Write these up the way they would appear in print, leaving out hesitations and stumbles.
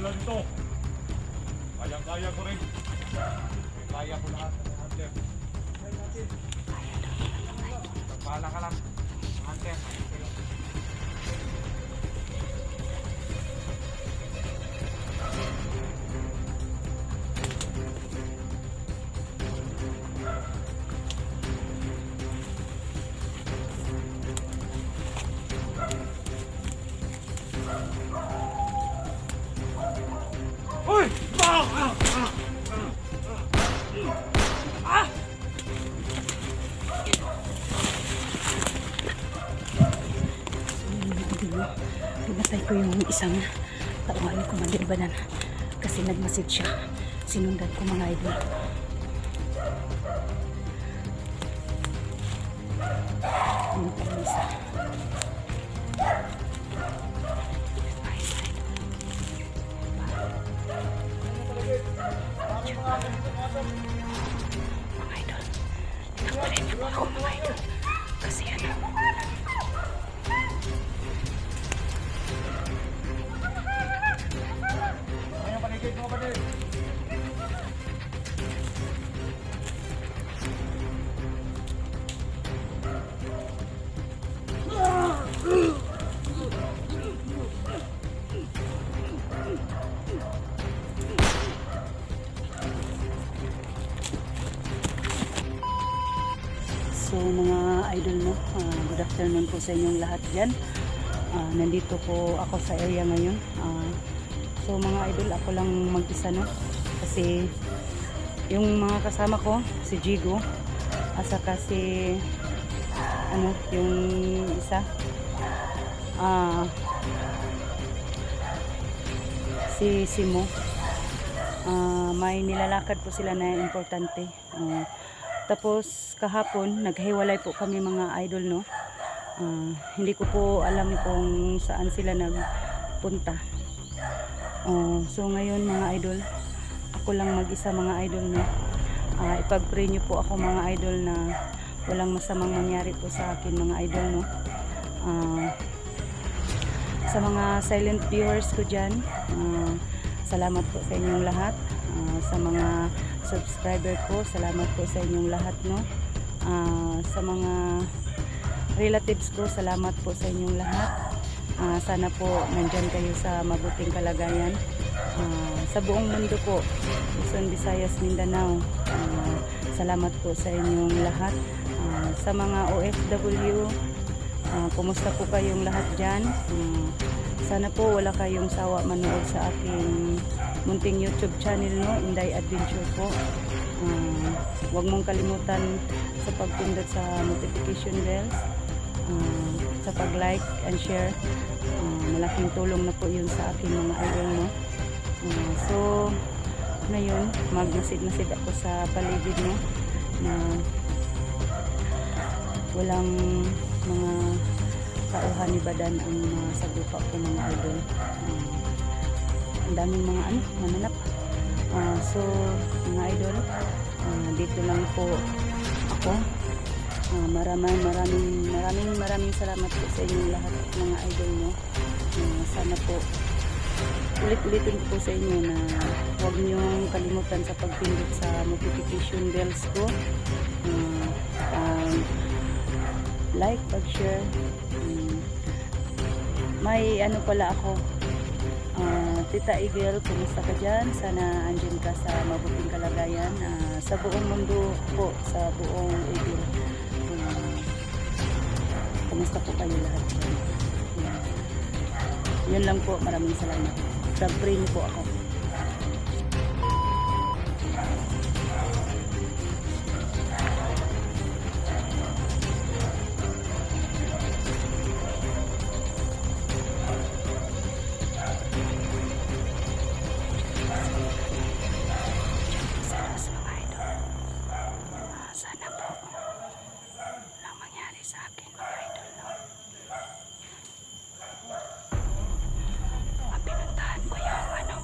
dala nito. Kayang-kaya ko rin. Kaya ko lahat ng hunter. Pagpala ka lang. Hunter. Hoy! Pinatay ko yung isang tauhan ni Commander Banana kasi nag-message siya. Sinundan ko mga idol. Ano pa yung isa? Mga idol, nagpalit niyo po ako mga idol kasi ano, so mga idol no, good afternoon po sa inyong lahat dyan. Nandito po ako sa area ngayon. So mga idol, ako lang mag-isa no, kasi yung mga kasama ko si Jigo asa kasi ano yung isa si Simo, may nilalakad po sila na importante. Tapos kahapon naghiwalay po kami mga idol no. Hindi ko po alam kung saan sila nagpunta. So ngayon mga idol, ako lang mag-isa mga idol no. Ipag-pray niyo po ako mga idol na walang masamang mangyari po sa akin mga idol no. Sa mga silent viewers ko dyan, salamat po sa inyong lahat. Sa mga subscriber ko, salamat po sa inyong lahat no. Sa mga relatives ko, salamat po sa inyong lahat. Sana po nandyan kayo sa mabuting kalagayan. Sa buong mundo po, Luzon, Visayas, Mindanao, salamat po sa inyong lahat. Sa mga OFW, kumusta po kayong lahat dyan? Sana po wala kayong sawa manood sa aking munting YouTube channel no, Inday Adventure po. Huwag mong kalimutan sa pagpindot sa notification bells, sa pag-like and share. Malaking tulong na po yun sa aking mga idol no. So ngayon magmasid-masid ako sa paligid no, na walang mga tauhan ni Badan ang sagupa ko mga idol. Ang daming mga ano, mananap. So mga idol, dito lang po ako. Maraming salamat po sa inyong lahat mga idol no. Sana po ulit-ulitin po sa inyo na huwag niyong kalimutan sa pagpindot sa notification bells ko. Like, pag-share. May ano pala ako, Tita Eagle, kumusta ka dyan? Sana andyan ka sa mabuting kalagayan. Sa buong mundo po, sa buong Eagle. Kumusta po kayo lahat? Yun lang po, maraming salamat. Pag-pray niyo po ako. Sana po walang mangyari sa akin mga idol no. Pinuntahan ko yung ano,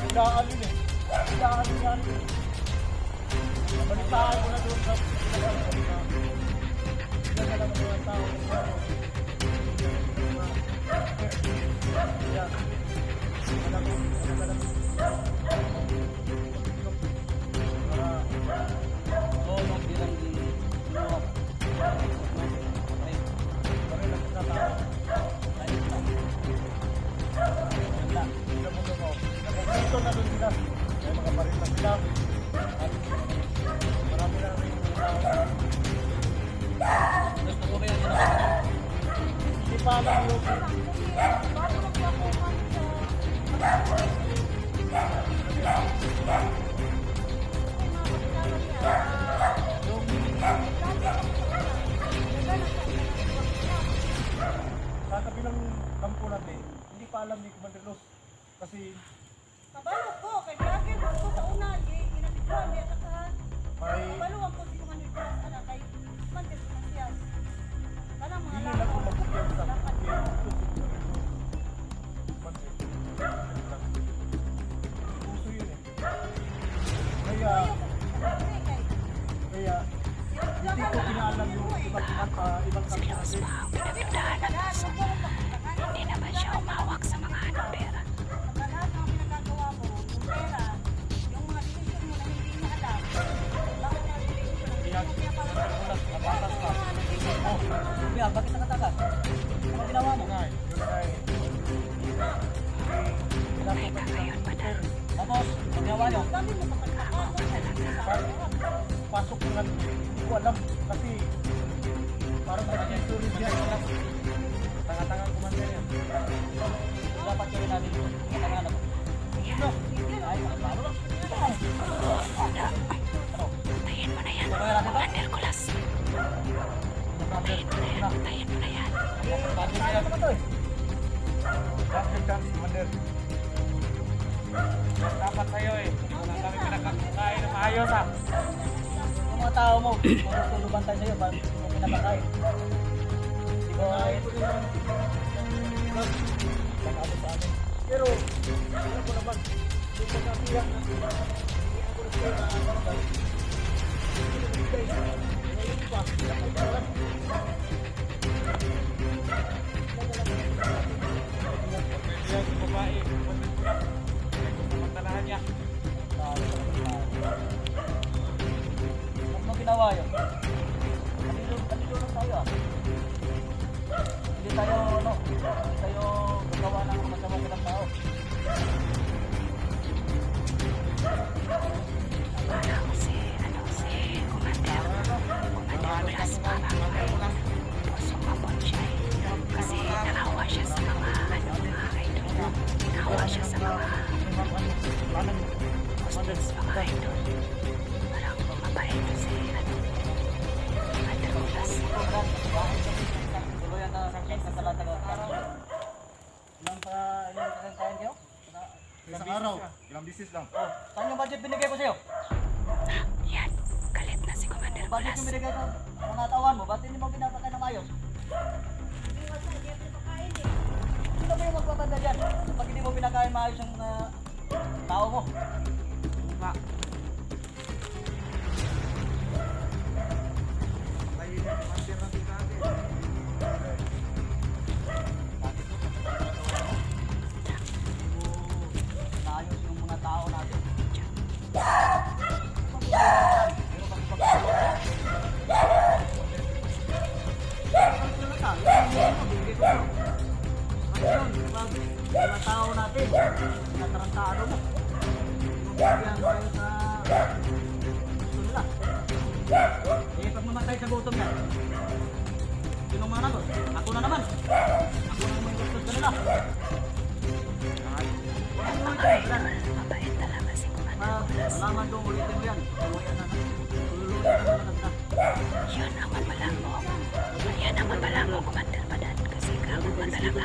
Ilaan yun eh. Ilaan yan. Balitaan ko na doon sa ilan na lang mga tao. Yan. Alam mo, Oo, magbilang din. dito na doon sila. May mga parin na sila. At marami na rin yung Gusto ko ba yan yun? hindi pa alam yung sa kabilang kampo natin, hindi pa alam ni Commander Los. Kasi Kabalo ko, kay Vlogger ko sa una, inabituan niya takahan. may Kabalo ako si Kuman Nicolas, anak kay Mantis Masias. Kanang mga hindi lako, lang ko mabigyan sa lakad kaya ko. puso yun eh. Kaya hindi ko pinaalam yung ibang kampo natin. Hindi naman siya umawak sa mga pera. Sa lahat ng pinagagawa mo, yung pera, yung mga decision mo na hindi niya alam, bakit niya decision? Hindi niya pala. Nabatas pa. Kuya, bakit nakatakas? Ano ginawa mo? Ngay, yun ay Tapos, ang ginawa nyo? Ang dami mo makataka. pasok ko lang, hindi ko alam kasi parang nag-tuloy siya. Tanga-tangang Commander yan. Dapat kayo natin ito. Katangan ako. Ay, makapalo lang. Tayin mo na yan. Kaya natin ba? Hercules, tayin mo na yan. Bakit kaya ito ba ito eh? Captain Chance, Commander. Dapat kayo eh. Wala kami pinakakain na maayos ah. Yung mga tao mo, matutuluban tayo sa'yo, bakit mo pinapakain? Hindi ko ay... Pag-abot sa amin. Pero, alam ko naman, yung pagkakiyak na sila, hindi ako nagkaya na barangay. Hindi ko nagkaya. Ngayon pa, ako pa lang. Yan, yung babae, pagkakiyak ko lang. Pagkakalahan niya. Huwag mo ginawa yun. Kanilo lang tayo ah. Hindi tayo, ano, hindi tayo gagawa ng masama sa ng tao. Si Commander Blas sumabot siya kasi nakawa siya sa mga idol. Nakawa siya sa mga hostels, mga idol. Parang bumabait si Commander Blas. Tuluyan na sa talata ka. Ilang kain kayo? Isang araw, ilang bisis lang. Oh, saan yung budget binigay ko sa'yo? Yan, galit na si Commander Yung budget Blas. yung binigay ko sa mga tawan mo, ba't hindi mo pinapakain ng ayos? Sino ba yung magpapanda dyan? Pag hindi mo pinakain maayos yung tao mo? Nga. Tayo na, Commander natin natin. Naayos yung mga tao natin. Mga tao natin, natarantado mo. Yan tayo sa gusto nila. Eh, pag mamatay sa gutom yan, sino mga nagot? Ako na naman. Ako na naman gusto sa nila. Mabait talaga si Commander Blas. Malaman doon, ulitin mo yan. Tuluyan na. Tululuyan na naman na. Yan ang mabala mo. Yan ang mabala mo, Commander Badan. Kasi gago ka talaga.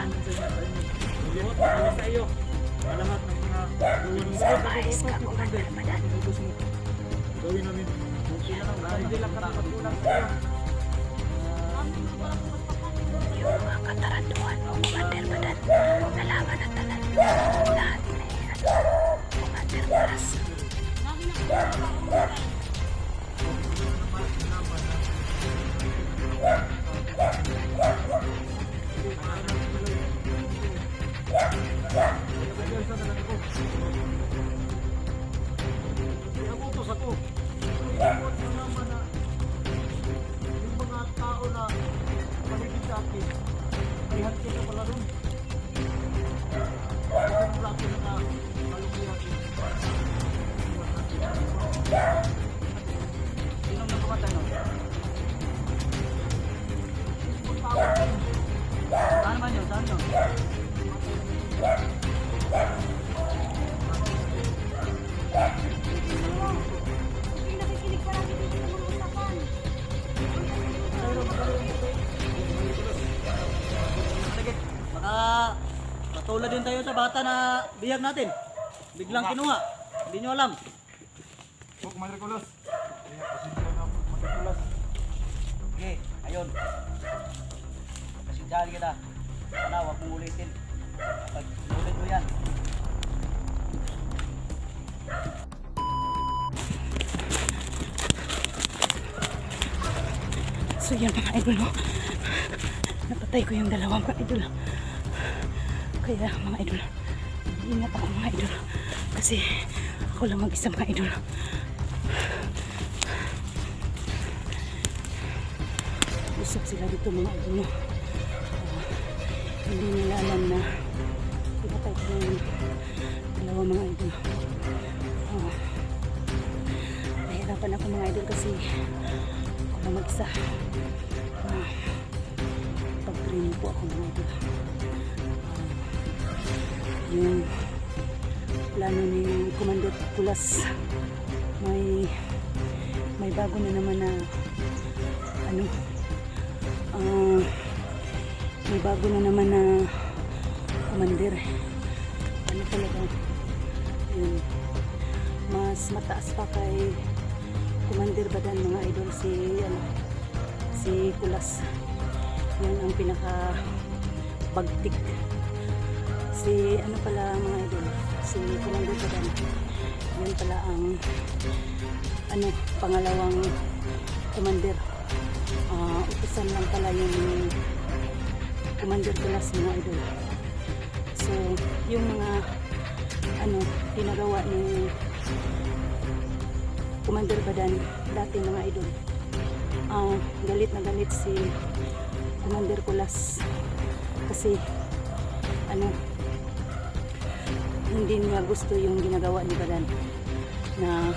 Sa iyo. Lahat ng mga Surprise ka, Commander Badan. gawin namin. Okay na lang. Hindi lang nakakatulong sa iyo. Yung mga kataranduhan mo, Commander Badan. Nalaman na tanan. Lahat na yan. Commander Nag-reversa na lang ako. Pinagutos ako. Iwan mo naman na yung mga tao na paligid sa akin, kalihan kita pala rin. Kasi yung laki na malungkihan. Sinong nagpamatay nun? Saan naman yun? Saan yun? Hindi nakikinig palagi dito sa mga usapan. Sige, baka matulad din tayo sa bata na bihag natin. Biglang kinuha. Hindi nyo alam. Huwag Marikulos. Kaya pasensya na Marikulos. Okay, ayun. Pasensyahan kita. Sana huwag mong ulitin. Pag ulit mo yan. So yan mga idol, no? Napatay ko yung dalawa mga idol. Kaya mga idol, ingat ako mga idol. Kasi ako lang mag-isa mga idol. Usap sila dito mga idol, no? Hindi nila alam na pinatay ko yung dalawa mga idol. Nahirapan ako mga idol kasi ako lang mag-isa. Pag-training po ako mga idol. Yung plano ni Commander Kulas, may bago na naman na ano, may bago na naman na commander. Ano talaga yun, mas mataas pa kay Commander Badan mga idol, si Kulas. Yan ang pinaka bagtik. Si ano pala mga idol, si Commander Badan, yan pala ang ano, pangalawang commander. Utusan lang pala yung Commander Kulas mga idol. So yung mga ano pinagawa ni Commander Badan dati mga idol, galit na galit si Commander Kulas kasi ano, hindi niya gusto yung ginagawa ni Badan na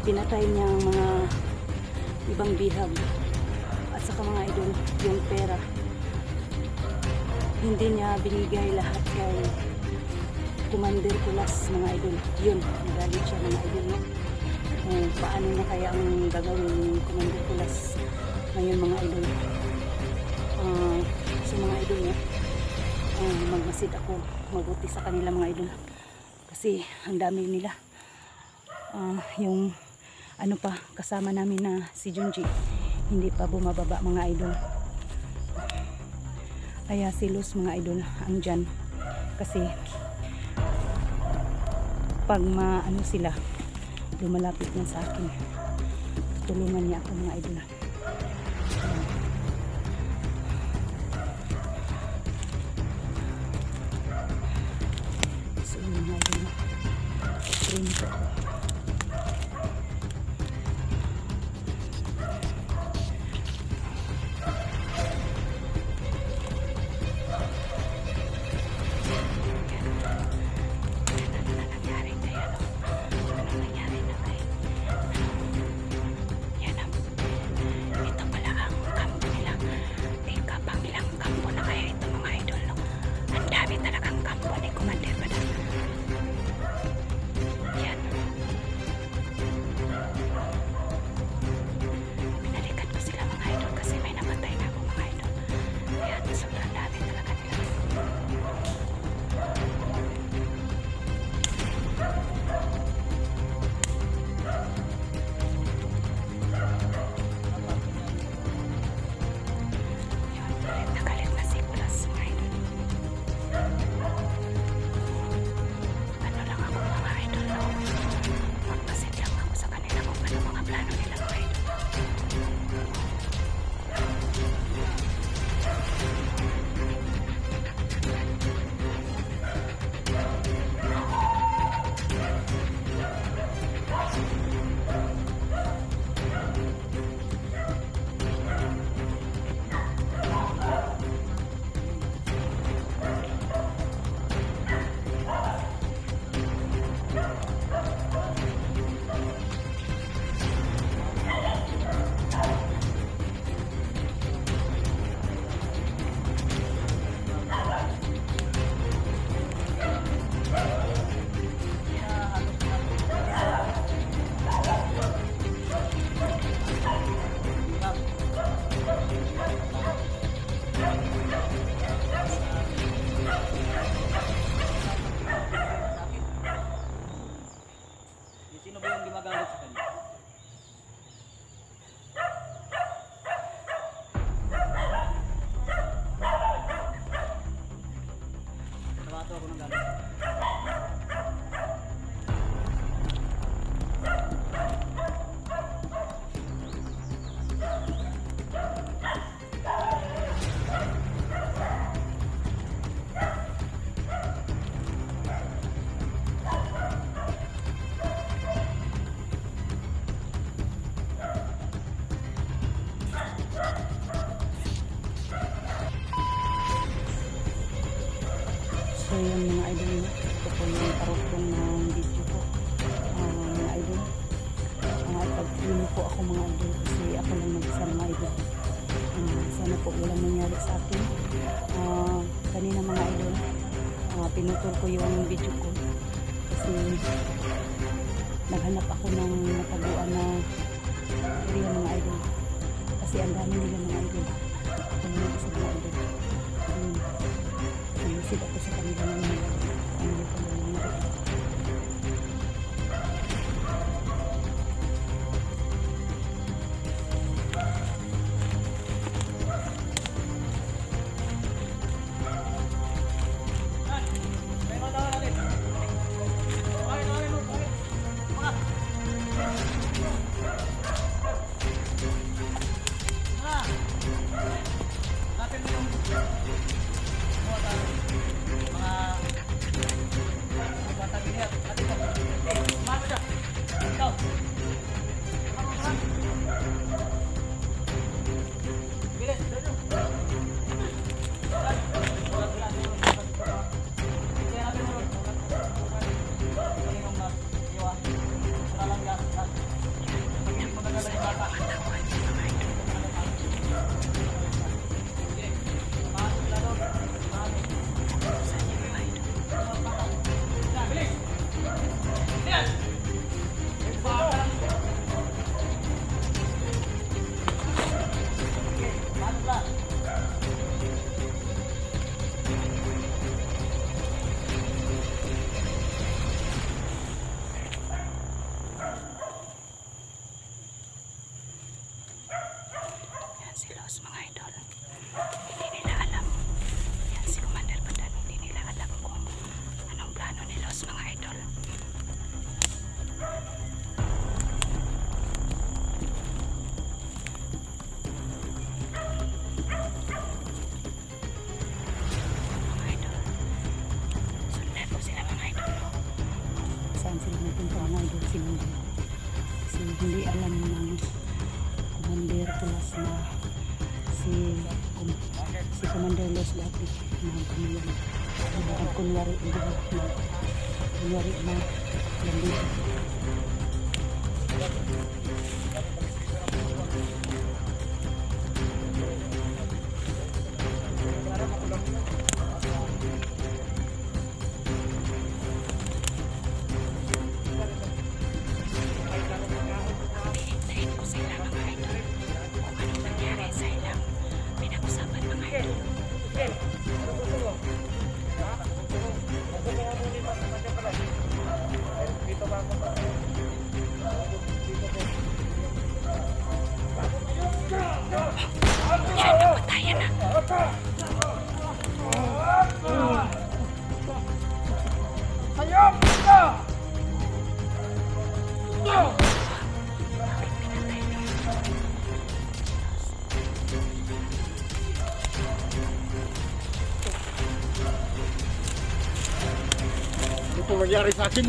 pinatay niya ang mga ibang bihag at saka mga idol yung pera hindi niya binigay lahat kay Commander Kulas mga idol. Yun, nagalit siya mga idol, no? Paano na kaya ang gagawin ni Commander Kulas ngayon mga idol? So mga idol, no? Magmasid ako mabuti sa kanila mga idol kasi ang dami nila. Yung ano pa kasama namin na si Junji hindi pa bumababa mga idol, kaya silos mga idol ang dyan kasi pag maano sila lumalapit na sa akin, tulungan niya ako mga idol. So mga idol, train ko ako. Bato ako ng gamit. So yun mga idol, ito po yung parokong ng video ko, mga idol. Pag-film po ako mga idol kasi ako lang mag-isa mga idol. Sana po walang nangyari sa akin. Kanina mga idol, pinutol ko yung video ko kasi naghanap ako ng nataguan na area mga idol. Kasi ang dami nila mga idol. Ako lang isa mga idol. Nalusip ako sa kanila ng mga ano ko lang mga idol. Mga idol, hindi nila alam. Yan si Commander Badan, hindi nila alam kung anong plano ni Los mga idol. Mga idol, sundan ko sila mga idol. Saan sila napunta mga idol? Kasi hindi alam ng Commander Tulas na si Commander Los dati kunwari na nandito. Hintayin ko sila mga idol kung anong nangyari sa ilang pinag-usapan mga idol. Yan, napatayan na. Ano po nangyari sa akin?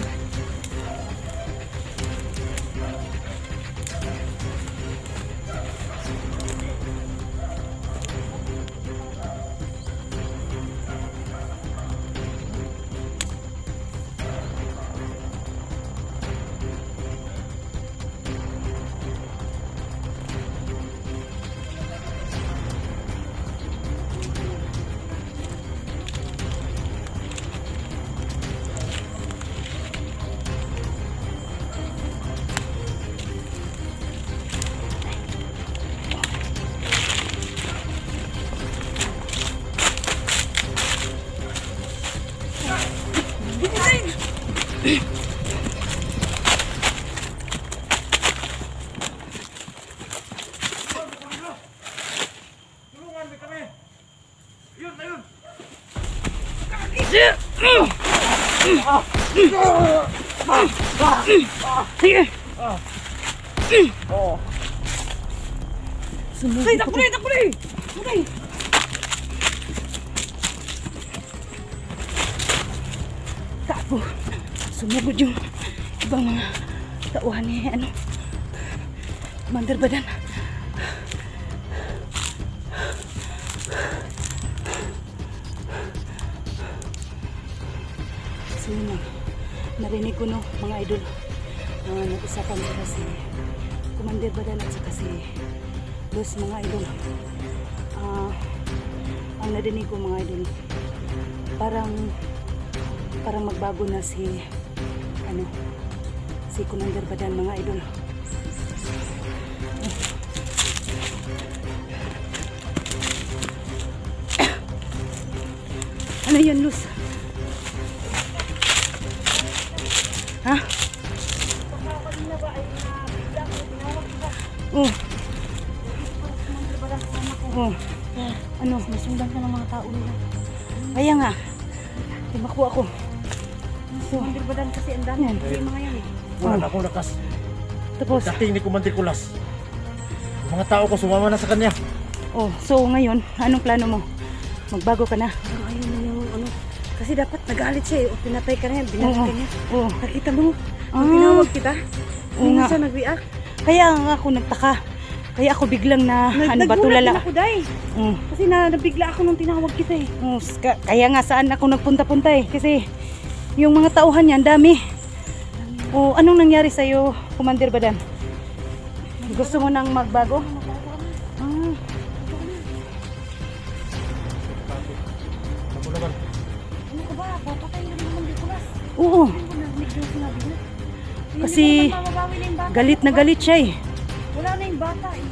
Tulungan mo kami! Yun na yun! Kaki! Sige. Oo. Ay, takbo na, takbo na. Okay. Takbo. Sumugod yung ibang mga tauhan ni Commander Badan. So yun, narinig ko no, mga idol, nag-usapan sila si Commander Badan at saka si Los, mga idol. Ang narinig ko, mga idol, parang magbago na si Commander Badan, mga idol. Ano yun, Luz? Ha? Oh. Oh. Ano? Nasundan ka ng mga tao nila. Kaya nga. Tumakbo ako. So, Commander Badan kasi ang dami. Yan. Kasi mga yan eh. Wala na akong lakas. tapos, Dating ni Commander Kulas. Yung mga tao ko sumama na sa kanya. oh, so ngayon, anong plano mo? Magbago ka na? Parang ayaw na yung ano. Kasi dapat nagalit siya eh. O pinatay ka na yan. Binatay ka niya. Oo. Nakita mo. Ah. Tinawag kita. Oo Hindi nga. na siya nag-react. Kaya nga ako nagtaka. Kaya ako biglang na, batulala. Nagulat din ako, Day. Oh. Kasi nabigla ako nung tinawag kita eh. Oh, kaya nga saan ako nagpunta-punta eh. Kasi yung mga tauhan niya, ang dami. Oh, anong nangyari sa'yo, Commander Badan? Gusto mo nang magbago? Ah, Ako naman. Ano ka ba? Papatay na naman di kulas. oo. Ano ba narinig yung sinabi niya? Kasi Hindi mo naman mababawi na yung bata. galit na galit siya eh. Wala na yung bata eh.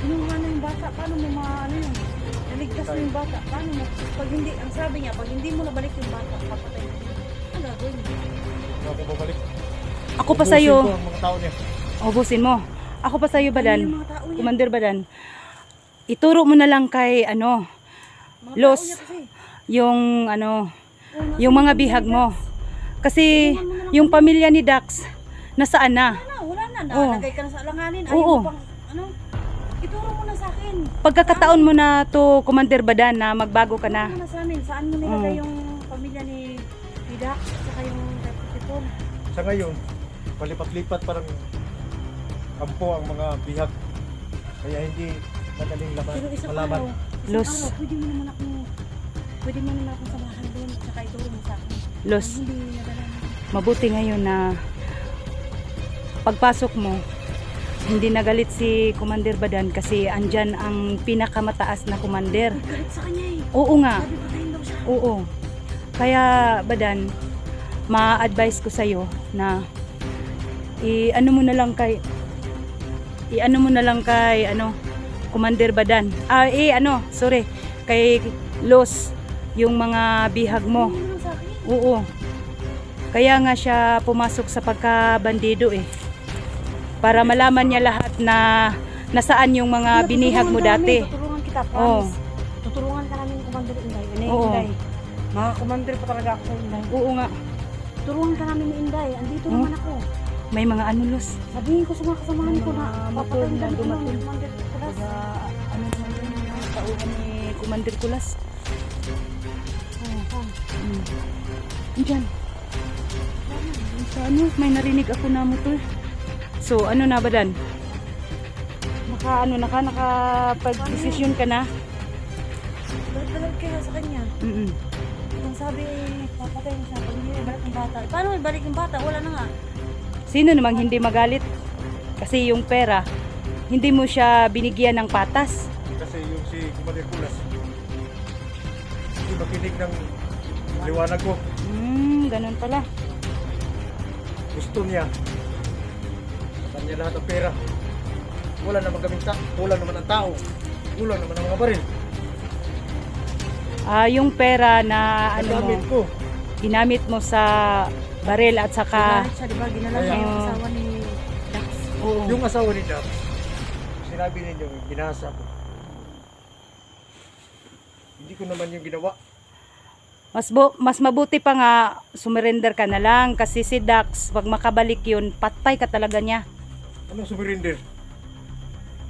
Inuha na yung bata. Paano mo ano yun? Naligtas na yung bata. Paano mo? Pag hindi, ang sabi niya, pag hindi mo nabalik yung bata, papatay na niya. Ano gagawin mo? Hindi ako babalik. Ako pa Ubusin sa'yo. ko ang mga tao niya. Ubusin mo. Ako pa sa'yo, Ano Badan. yung mga tao niya? Commander Badan. Ituro mo na lang kay Mga Los, tao niya kasi. yung Oo, yung mga bihag mo. Kasi yung pamilya ni Dax, nasaan na? wala na. Oo. Nalagay ka na sa alanganin. Ayaw Oo. mo pang, ano? Ituro mo na sa akin. Pagkakataon mo na to, Commander Badan, na magbago ka Ituro na. mo na sa amin. Saan mo nilagay yung pamilya ni Dax at saka yung Reputipon? Sa ngayon, palipat-lipat parang kampo ang mga bihag. Kaya hindi madaling Pero isang malaman. araw, Los. pwede mo naman akong samahan doon at saka ituro mo sa akin. Los, Hindi nadala mo. mabuti ngayon na pagpasok mo, hindi nagalit si Commander Badan kasi andyan ang pinakamataas na commander. Galit sa kanya eh. Oo nga, Sabi patayin daw siya. oo. Kaya Badan, ma-advise ko sa'yo na i-ano mo na lang kay Commander Badan. Kay Los, yung mga bihag mo. Hindi mo lang sa akin. Oo. Kaya nga siya pumasok sa pagkabandido eh. Para malaman niya lahat na nasaan yung mga binihag mo dati. Tutulungan kita, Oo. promise. Tutulungan ka namin Commander Inday. Oo. Inday. Mga commander pa talaga ako Inday. Oo nga. Tutulungan ka namin ni Inday. Andito Hmm? naman ako. May mga ano, Los. Sabihin ko sa mga kasamahan ko na Mga motor papatayin na ka namin dumating. Commander Kulas. Ano naman yun yung tauhan ni Commander Kulas. Hmm. Andyan. Sa may narinig ako na motor. So, ano na Badan? Nakapag-desisyon ka na? Dalag kaya sa kanya. Ang sabi, papatayin siya pag hindi ibalik yung bata. Paano ibalik yung bata? Wala na nga. Sino namang hindi magalit? Kasi yung pera, hindi mo siya binigyan ng patas. Kasi yung si Commander Kulas, hindi makinig ng liwanag ko. Ganun pala. Gusto niya. Sa kanya lahat ng pera. Wala naman kaming kulang naman ang tao. Kulang naman ang mga baril. Yung pera na Gamit ko. ginamit mo sa baril at saka Galit siya, di ba? Ginala niya Kaya- yung asawa ni Dax. Yung asawa ni Dax, sinabi ninyo, binasa ko. Hindi ko naman yung ginawa. Mas mabuti pa nga sumurrender ka na lang kasi si Dax pag makabalik yun, patay ka talaga niya. Anong sumirinder?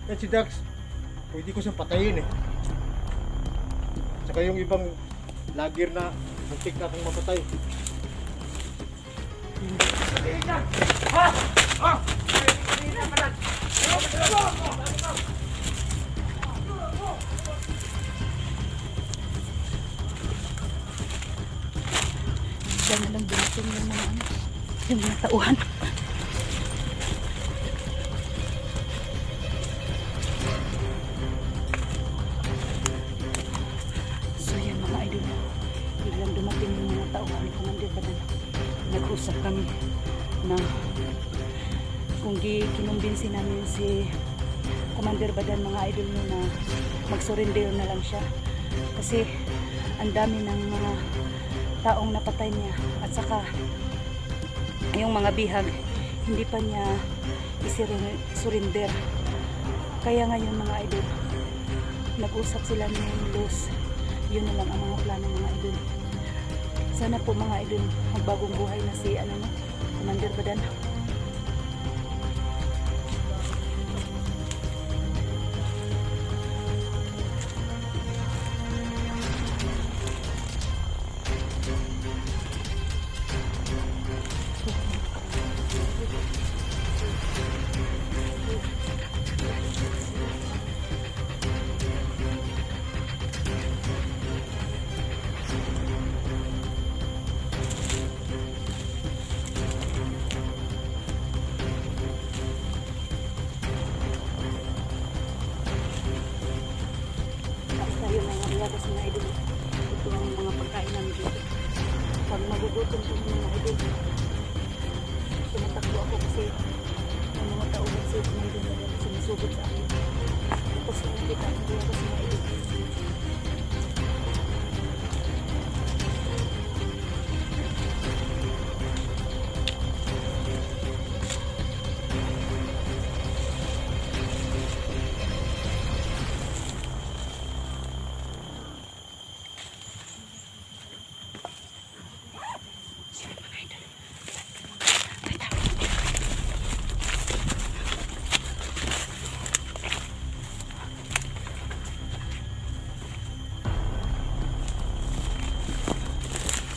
Kahit si Dax, pwede ko siyang patayin eh. Tsaka yung ibang lagir na muntik na akong mapatay. Diyan na lang dumating yung mga ano, yung mga tauhan. So yan mga idol, biglang dumating yung mga tauhan ni Commander Badan. Nag-usap kami na kung kinumbinsi namin si Commander Badan mga idol no na mag-surrender na lang siya kasi ang dami ng mga taong napatay niya at saka yung mga bihag hindi pa niya surrender. Kaya ngayon mga idol, nag-usap sila ni Luz. Yun na lang ang mga plano mga idol. Sana po mga idol magbagong buhay na si Commander Badan. Tayo mga biyagas mga idol. Ito ang mga pagkain namin dito. Pag magugutom ko mga idol, tumatakbo ako kasi ang mga tao kasi kumain na sumusugod sa akin. Tapos nakikita ang biyagas mga idol.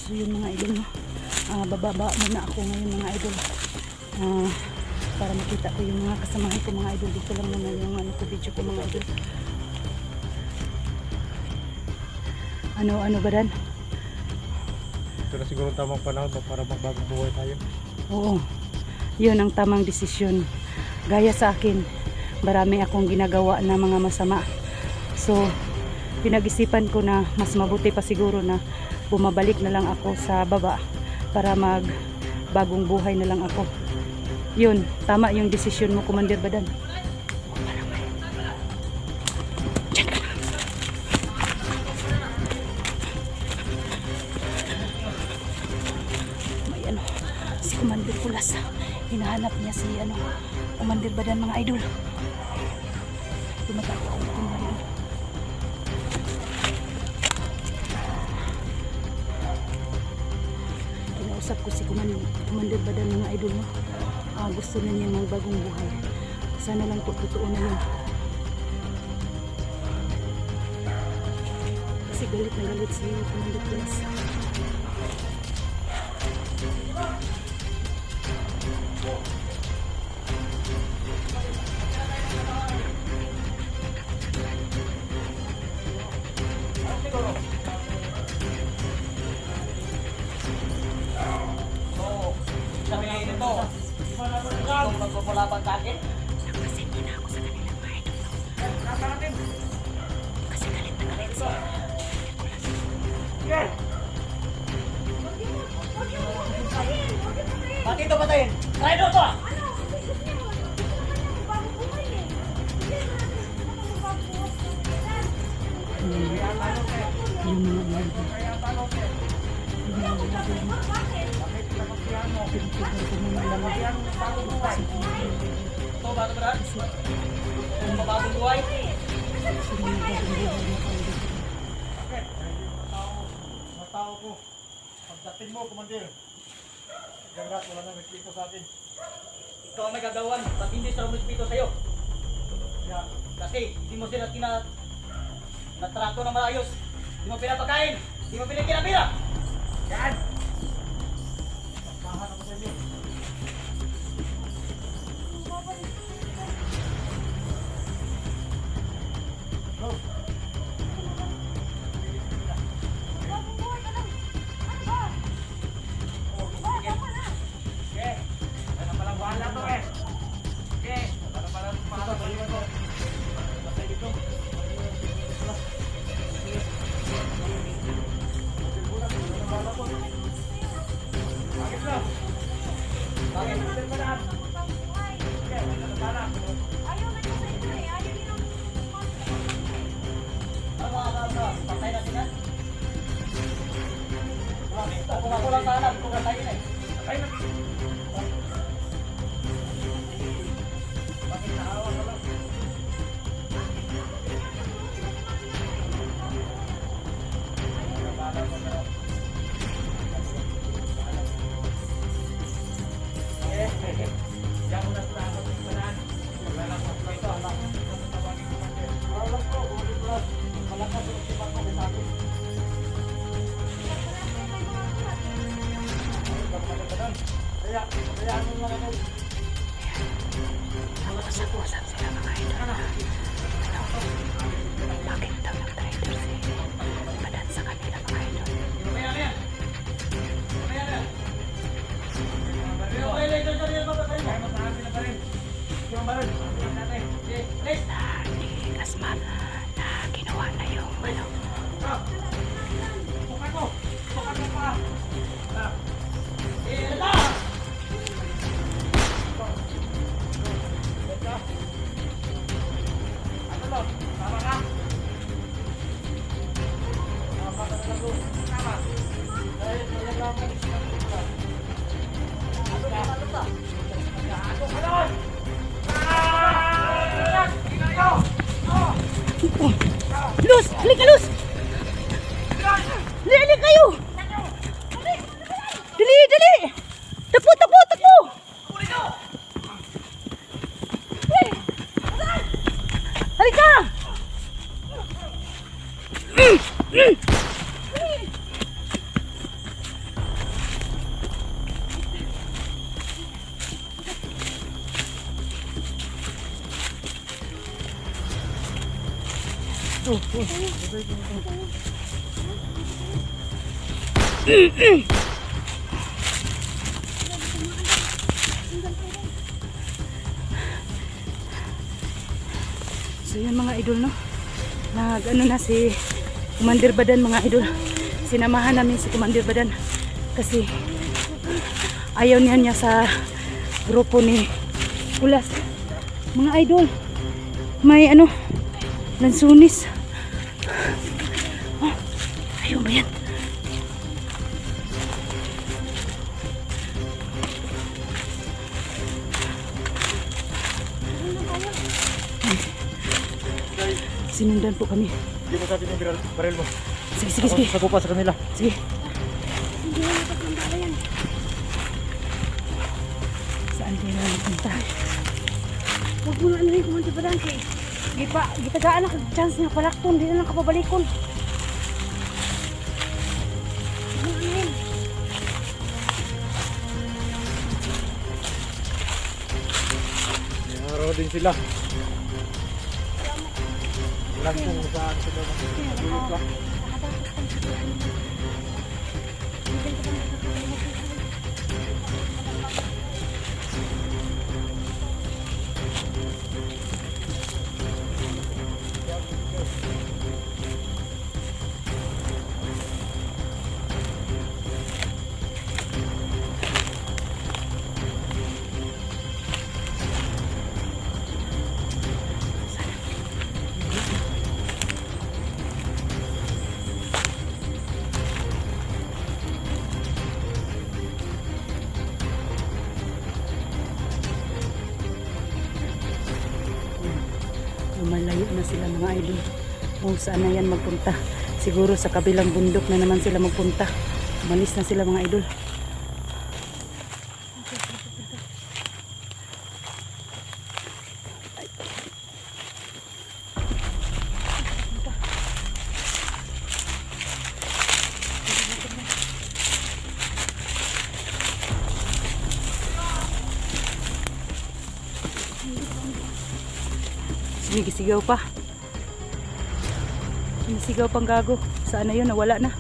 So yun mga idol, no? Bababa muna ako ngayon mga idol para makita ko yung mga kasamahan ko mga idol. Dito lang muna yung video ko mga idol. Ano ba Dan? Ito na siguro tamang panahon para magbagong buhay tayo. Oo, yun ang tamang desisyon. Gaya sa akin, marami akong ginagawa na mga masama. So pinag-isipan ko na mas mabuti pa siguro na bumabalik na lang ako sa baba para magbagong buhay na lang ako. Yun, tama yung desisyon mo Commander Badan. Diyan ka na. May si Commander Pulas, hinahanap niya si Commander Badan mga idol. Tumatakbo ako mga idol. Kinausap ko si Commander Badan mga idol, no? Gusto na niya ng bagong buhay. Sana lang po totoo na yun. Kasi galit na galit si Commander Pulas. Sabihin ito, kung magpapalaban sa akin, Kasi na ako sa kanila mga idol. Kasi galit na galit si pati ito patayin. Try doon to! yung mga idol. Ito, bago ba? Kung mababong buhay, matao trabaho ko. Pagdating mo, Commander. Gagat, wala nang respeto sa akin. Ikaw ang nagagawan, ba't hindi sila respeto sa'yo? Kaya, Kasi hindi mo sila natrato na maayos. Hindi mo pinapakain, hindi mo pinakirapira. Yan! mahan ako sa inyo. Go! Sige, ano palang wala to eh. Sige, ano palang pahala sa iyo to. Patay dito. Bakit na? Bakit? Bakit pa daan? Sige, ano pahala? Patay na sila? Kung ako lang sana, kung patayin eh. Patay na. Bakit naawa ka lang? Diyan mo na sila ako sa ibanan. Wala lang ako ito. Alam mo kung tawagin ko man din. Wala po, bulit lang. Malakas ang isipan ko sa akin. Kaya, ano lang ako. Nag-usap-usap sila mga idol na bakit daw nag-traitor si Badan sa kanila mga idol. Nagtigas ma na ginawa na yung ano. Luz! Halika, Luz! Dali kayo! Dali, dali! Takbo, takbo, takbo! Halika! So yun mga idol, no? Nag-ano na si Commander Badan mga idol. Sinamahan namin si Commander Badan kasi ayaw niya sa grupo ni Kulas. Mga idol, may ano, lansunis. Oh, ayaw ba yan? Sinundan po kami. Hindi mo sa akin yung baril mo. Sige, sige, sige. Sago pa sa kanila. Sige. Saan kayo na napunta? Huwag mo na ano yung kumanti pa daan kay. Gitagaan na kag-chance nga palakton. Di na lang kapabalikon. Araw din sila. Alam ko saan sila magulog ka. Malayo na sila mga idol. Kung saan na yan magpunta. Siguro sa kabilang bundok na naman sila magpunta. Umalis na sila mga idol. Sige, sigaw pa. Sigaw pang gago. Saan na yun? Nawala na.